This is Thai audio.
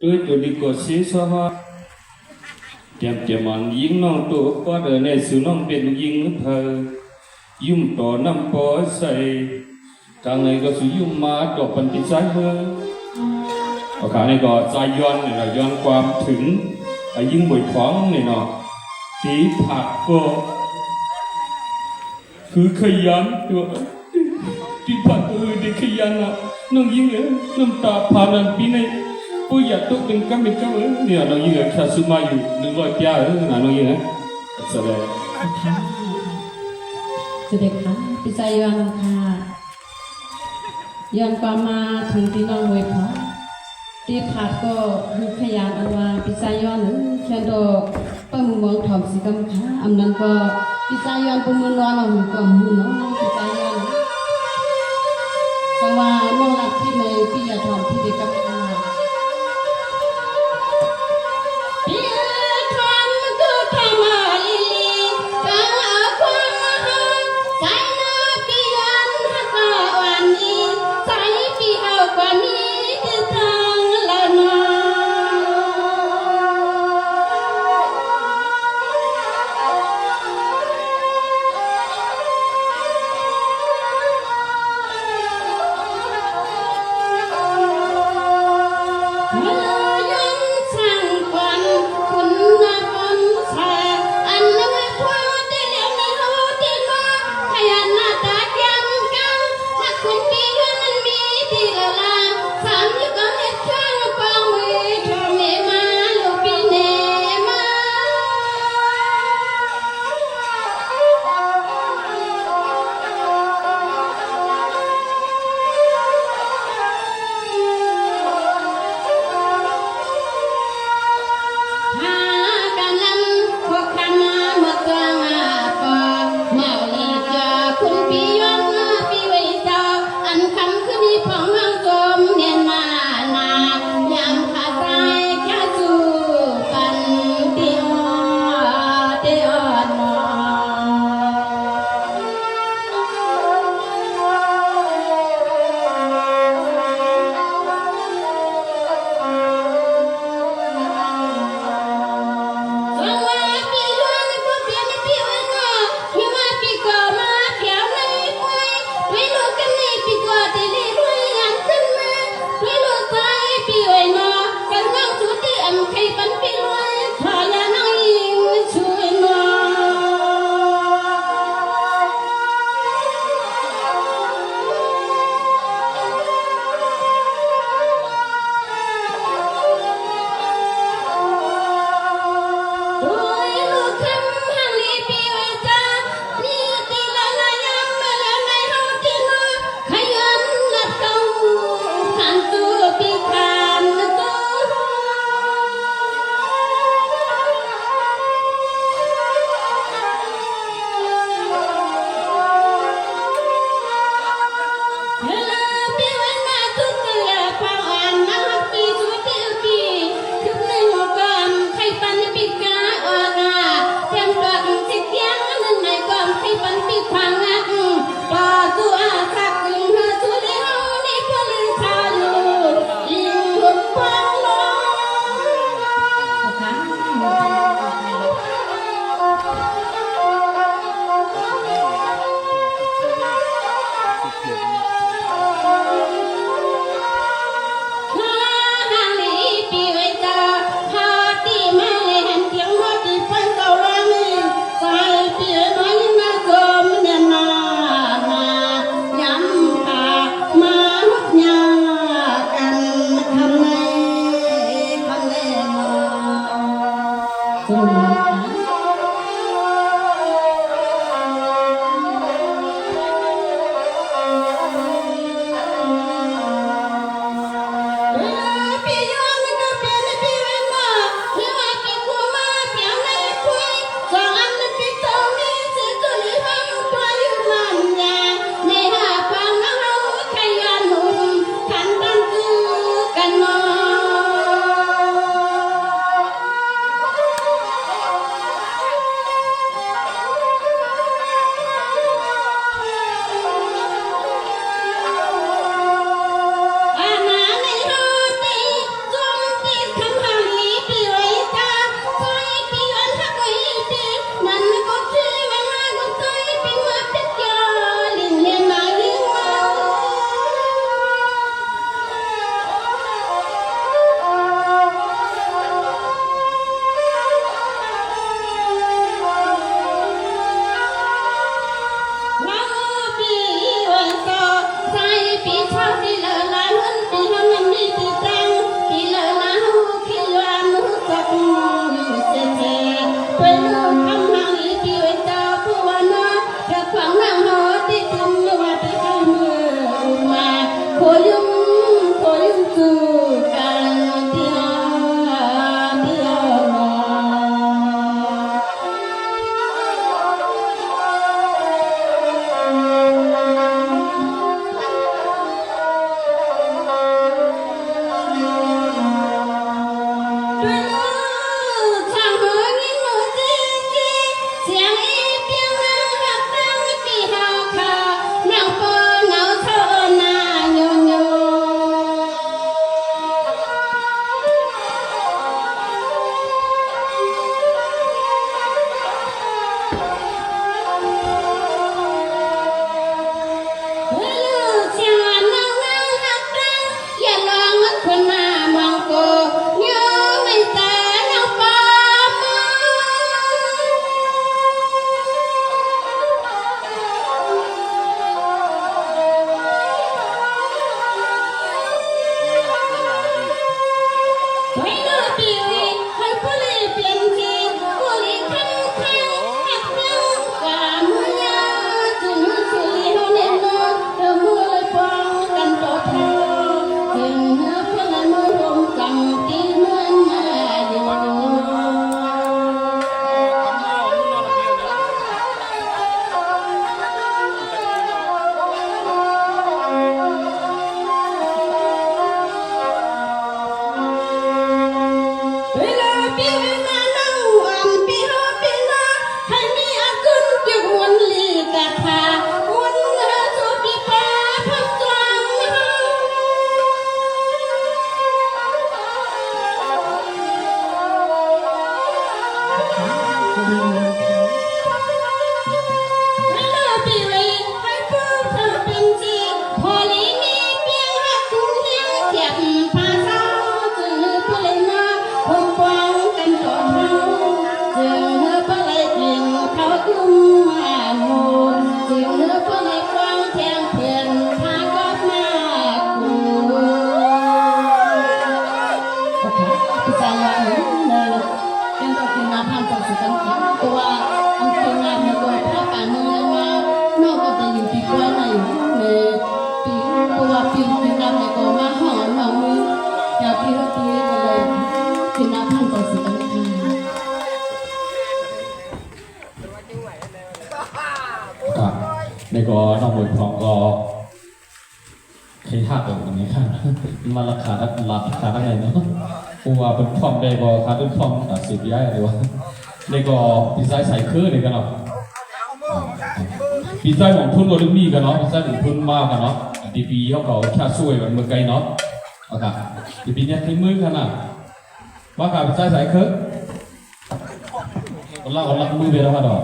tôi tôi đi có xí sao tiệm tiệm ănยิงน้องตัวก็เดินในสู่น้องเป็นยิงเธอยุ่มต่อน้ำปอใส่ทางไหนก็สู่ยุ่มมาดอกปันติใจเมื่อเอาขาในก็ใจย้อนเนี่ยย้อนความถึงยิงบ่อยขวางเนี่ยเนาะตีผักก็คือขยันตัวตีผักได้ขยันอ่ะน้องยิงน้ำตาผ่านปีในผู้อยากตกเป็นกำเนี่ยน้องยิงแค่สุมาอยู่100 ปีนะน้องยิงแสดงเสด็จค่ะพิจัยย้อนค่ะย้อนความมาถึงที่น้องเวพอตีผัดก็คือขยันอันว่าพิจัยย้อนแค่ดอกป้ามือมองถอมสีกำค่ะอำนั้นก็พิจัยย้อนปุ่มมือนอนเราหูก็มือน้องพิจัยย้อนแต่ว่าน้องรักที่ในพี่อยากถอมที่เด็กกำค่ะ ไม่เลือกปีให้ผู้เลี้ยงเปลี่ยนทีผู้เลี้ยงขันขันหักเรื่องกามือยาจึงสุริโนเนโนเดิมมือเลยปองกันต่อเธอจึงเพื่อนเลยมือรวมกันตีเมื่อนมาอยู่เวลาปีเวลานั่งอันปีหาปีนาให้มีอากุนเกี่ยววันลีกาพาวันเธอจูปีปาพักจางเวลาปีเวให้ผู้เธอเป็นจีพอลีมีเพียงหักกุนเลี้ยงเก็บภาษาจึงผู้เล่นมาคงปองกันต่อเท้าจึงผู้เล่นกินเขาคุ้มมาโมจึงผู้เล่นกวางแทงเพียนพาก็มากูโอเคพี่ชายว่าเลยเป็นตัวกินน้ำพันจากสุกันกินตัวอันคนงานมันก็พาป่าเมืองมานอกก็จะอยู่ที่กล้วยในเลยปีตัวปีน้ำในก็มาหอนมามืออยากพี่ก็พี่ก็เลยกินน้ำพันจากสุกันกิน ครับในก็น้องมวยทองก็ใครท่าแบบนี้ครับมาราคาอะไรเนาะกูว่าเป็นฟอมได้บ่ครับเป็นฟอมสิบย้ายอะไรวะในก็ปีไซใส่คือนี่กันเนาะปีไซของทุนก็ลึกมีกันเนาะปีไซของทุนมากกันเนาะปีเขาแค่ช่วยมันเมื่อไกลเนาะโอเคปีนี้ที่มือขนาดว่าการปีไซใส่คือคนละมือไปแล้วครับดอก